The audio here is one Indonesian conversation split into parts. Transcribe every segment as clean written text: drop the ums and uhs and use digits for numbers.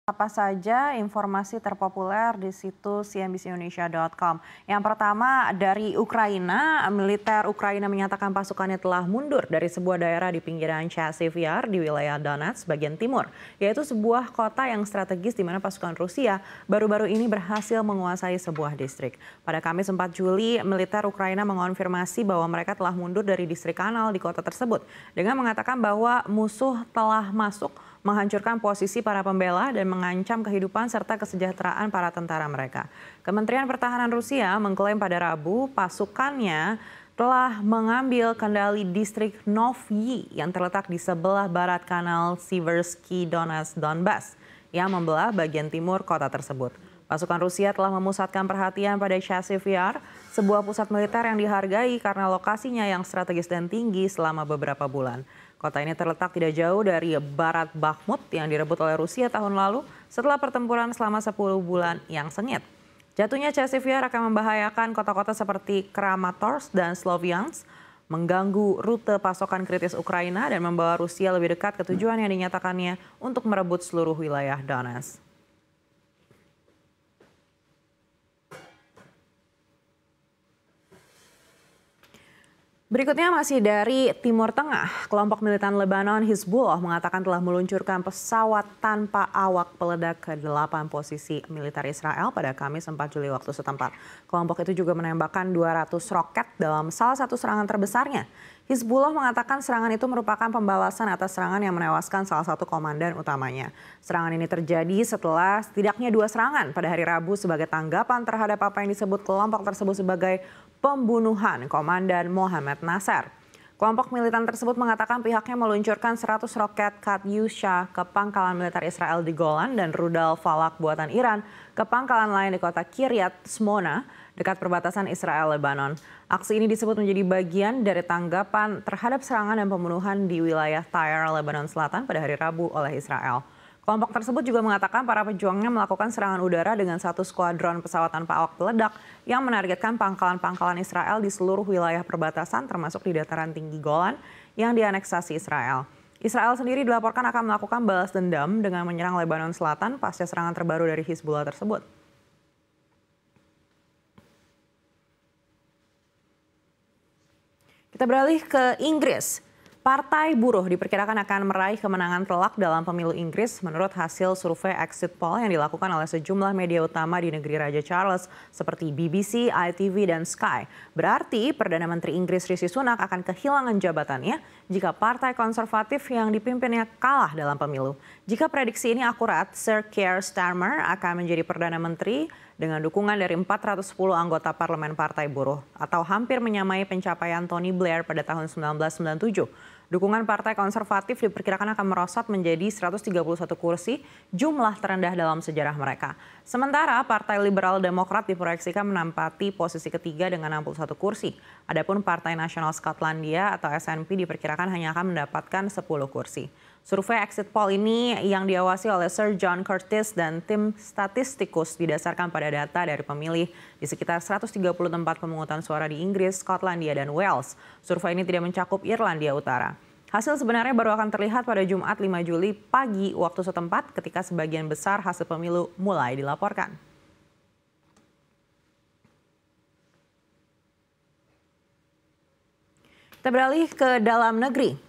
Apa saja informasi terpopuler di situs cnbcindonesia.com. Yang pertama dari Ukraina, militer Ukraina menyatakan pasukannya telah mundur dari sebuah daerah di pinggiran Chasiv Yar di wilayah Donetsk bagian timur, yaitu sebuah kota yang strategis di mana pasukan Rusia baru-baru ini berhasil menguasai sebuah distrik. Pada Kamis 4 Juli, militer Ukraina mengonfirmasi bahwa mereka telah mundur dari distrik Kanal di kota tersebut dengan mengatakan bahwa musuh telah masuk, menghancurkan posisi para pembela dan mengancam kehidupan serta kesejahteraan para tentara mereka. Kementerian Pertahanan Rusia mengklaim pada Rabu pasukannya telah mengambil kendali distrik Novyi yang terletak di sebelah barat kanal Siversky Donetsk yang membelah bagian timur kota tersebut. Pasukan Rusia telah memusatkan perhatian pada Chasiv Yar, sebuah pusat militer yang dihargai karena lokasinya yang strategis dan tinggi selama beberapa bulan. Kota ini terletak tidak jauh dari barat Bakhmut yang direbut oleh Rusia tahun lalu setelah pertempuran selama 10 bulan yang sengit. Jatuhnya Chasiv Yar akan membahayakan kota-kota seperti Kramatorsk dan Sloviansk, mengganggu rute pasokan kritis Ukraina dan membawa Rusia lebih dekat ke tujuan yang dinyatakannya untuk merebut seluruh wilayah Donetsk. Berikutnya masih dari Timur Tengah, kelompok militan Lebanon Hizbullah mengatakan telah meluncurkan pesawat tanpa awak peledak ke 8 posisi militer Israel pada Kamis 4 Juli waktu setempat. Kelompok itu juga menembakkan 200 roket dalam salah satu serangan terbesarnya. Hizbullah mengatakan serangan itu merupakan pembalasan atas serangan yang menewaskan salah satu komandan utamanya. Serangan ini terjadi setelah setidaknya 2 serangan pada hari Rabu sebagai tanggapan terhadap apa yang disebut kelompok tersebut sebagai pembunuhan Komandan Mohammad Nasser. Kelompok militan tersebut mengatakan pihaknya meluncurkan 100 roket Katyusha ke pangkalan militer Israel di Golan dan rudal Falak buatan Iran ke pangkalan lain di kota Kiryat Shmona dekat perbatasan Israel-Lebanon. Aksi ini disebut menjadi bagian dari tanggapan terhadap serangan dan pembunuhan di wilayah Tyre, Lebanon Selatan pada hari Rabu oleh Israel. Kelompok tersebut juga mengatakan para pejuangnya melakukan serangan udara dengan 1 skuadron pesawat tanpa awak peledak yang menargetkan pangkalan-pangkalan Israel di seluruh wilayah perbatasan termasuk di dataran tinggi Golan yang dianeksasi Israel. Israel sendiri dilaporkan akan melakukan balas dendam dengan menyerang Lebanon Selatan pasca serangan terbaru dari Hizbullah tersebut. Kita beralih ke Inggris. Partai Buruh diperkirakan akan meraih kemenangan telak dalam pemilu Inggris menurut hasil survei exit poll yang dilakukan oleh sejumlah media utama di negeri Raja Charles seperti BBC, ITV, dan Sky. Berarti Perdana Menteri Inggris Rishi Sunak akan kehilangan jabatannya jika Partai Konservatif yang dipimpinnya kalah dalam pemilu. Jika prediksi ini akurat, Sir Keir Starmer akan menjadi Perdana Menteri dengan dukungan dari 410 anggota parlemen Partai Buruh atau hampir menyamai pencapaian Tony Blair pada tahun 1997. Dukungan Partai Konservatif diperkirakan akan merosot menjadi 131 kursi, jumlah terendah dalam sejarah mereka. Sementara Partai Liberal Demokrat diproyeksikan menempati posisi ketiga dengan 61 kursi. Adapun Partai Nasional Skotlandia atau SNP diperkirakan hanya akan mendapatkan 10 kursi. Survei exit poll ini yang diawasi oleh Sir John Curtis dan tim Statistikus didasarkan pada data dari pemilih di sekitar 130 tempat pemungutan suara di Inggris, Skotlandia, dan Wales. Survei ini tidak mencakup Irlandia Utara. Hasil sebenarnya baru akan terlihat pada Jumat 5 Juli pagi waktu setempat ketika sebagian besar hasil pemilu mulai dilaporkan. Kita beralih ke dalam negeri.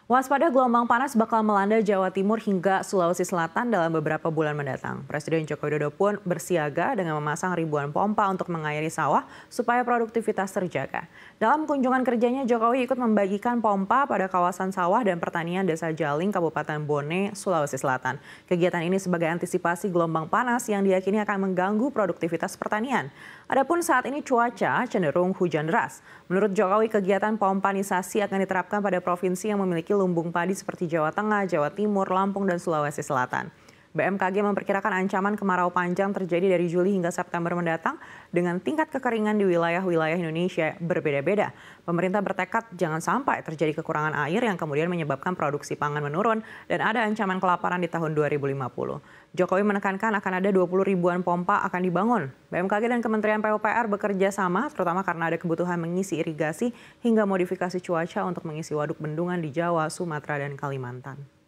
Waspada gelombang panas bakal melanda Jawa Timur hingga Sulawesi Selatan dalam beberapa bulan mendatang. Presiden Joko Widodo pun bersiaga dengan memasang ribuan pompa untuk mengairi sawah supaya produktivitas terjaga. Dalam kunjungan kerjanya, Jokowi ikut membagikan pompa pada kawasan sawah dan pertanian Desa Jaling, Kabupaten Bone, Sulawesi Selatan. Kegiatan ini sebagai antisipasi gelombang panas yang diyakini akan mengganggu produktivitas pertanian. Adapun saat ini cuaca cenderung hujan deras. Menurut Jokowi, kegiatan pompanisasi akan diterapkan pada provinsi yang memiliki lumbung padi seperti Jawa Tengah, Jawa Timur, Lampung, dan Sulawesi Selatan. BMKG memperkirakan ancaman kemarau panjang terjadi dari Juli hingga September mendatang dengan tingkat kekeringan di wilayah-wilayah Indonesia berbeda-beda. Pemerintah bertekad jangan sampai terjadi kekurangan air yang kemudian menyebabkan produksi pangan menurun dan ada ancaman kelaparan di tahun 2050. Jokowi menekankan akan ada 20 ribuan pompa akan dibangun. BMKG dan Kementerian PUPR bekerja sama terutama karena ada kebutuhan mengisi irigasi hingga modifikasi cuaca untuk mengisi waduk bendungan di Jawa, Sumatera, dan Kalimantan.